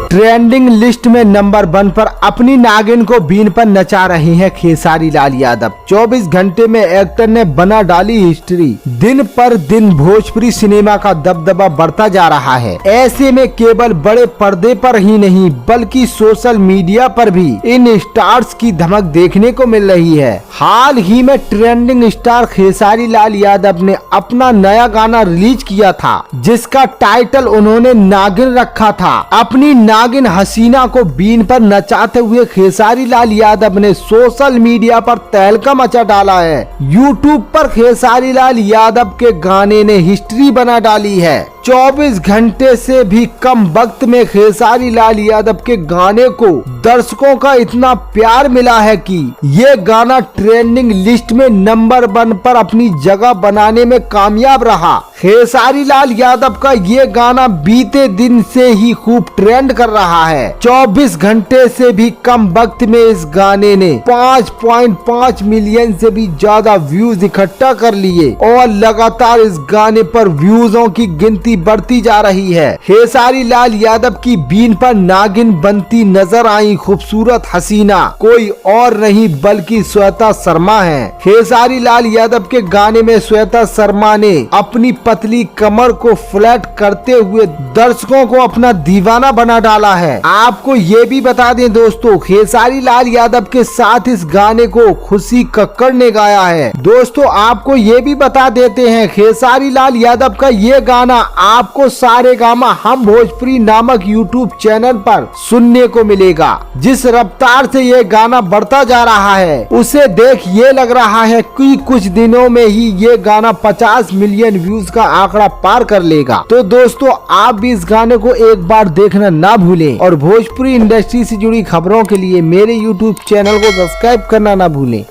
Trending list में number 1 पर अपनी नागिन को बीन पर नचा रहे हैं खेसारी लाल यादव। 24 घंटे में एक्टर ने बना डाली हिस्ट्री। दिन पर दिन भोजपुरी सिनेमा का दबदबा बढ़ता जा रहा है। ऐसे में केवल बड़े पर्दे पर ही नहीं बल्कि सोशल मीडिया पर भी इन स्टार्स की धमक देखने को मिल रही है। हाल ही में ट्रेंडिंग स्टार खेसारी लाल यादव ने अपना नया गाना रिलीज किया था, जिसका टाइटल उन्होंने नागिन रखा था। अपनी नागिन हसीना को बीन पर नचाते हुए खेसारी लाल यादव ने सोशल मीडिया पर तहलका मचा डाला है। यूट्यूब पर खेसारी लाल यादव के गाने ने हिस्ट्री बना डाली है। 24 घंटे से भी कम वक्त में खेसारी लाल यादव के गाने को दर्शकों का इतना प्यार मिला है कि ये गाना ट्रेंडिंग लिस्ट में नंबर 1 पर अपनी जगह बनाने में कामयाब रहा। खेसारी लाल यादव का ये गाना बीते दिन से ही खूब ट्रेंड कर रहा है। 24 घंटे से भी कम वक्त में इस गाने ने 5.5 मिलियन से भी ज्यादा व्यूज इकट्ठा कर लिए और लगातार इस गाने पर व्यूजों की गिनती बढ़ती जा रही है। खेसारी लाल यादव की बीन पर नागिन बनती नजर आई खूबसूरत हसीना कोई और नहीं बल्कि श्वेता शर्मा है। खेसारी लाल यादव के गाने में श्वेता शर्मा ने अपनी पतली कमर को फ्लैट करते हुए दर्शकों को अपना दीवाना बना डाला है। आपको ये भी बता दें दोस्तों, खेसारी लाल यादव के साथ इस गाने को खुशी कक्कड़ ने गाया है। दोस्तों आपको ये भी बता देते हैं, खेसारी लाल यादव का ये गाना आपको सारेगामा हम भोजपुरी नामक यूट्यूब चैनल पर सुनने को मिलेगा। जिस रफ्तार से ये गाना बढ़ता जा रहा है उसे देख ये लग रहा है कि कुछ दिनों में ही ये गाना 50 मिलियन व्यूज का आंकड़ा पार कर लेगा। तो दोस्तों आप भी इस गाने को एक बार देखना ना भूलें और भोजपुरी इंडस्ट्री से जुड़ी खबरों के लिए मेरे यूट्यूब चैनल को सब्सक्राइब करना ना भूलें।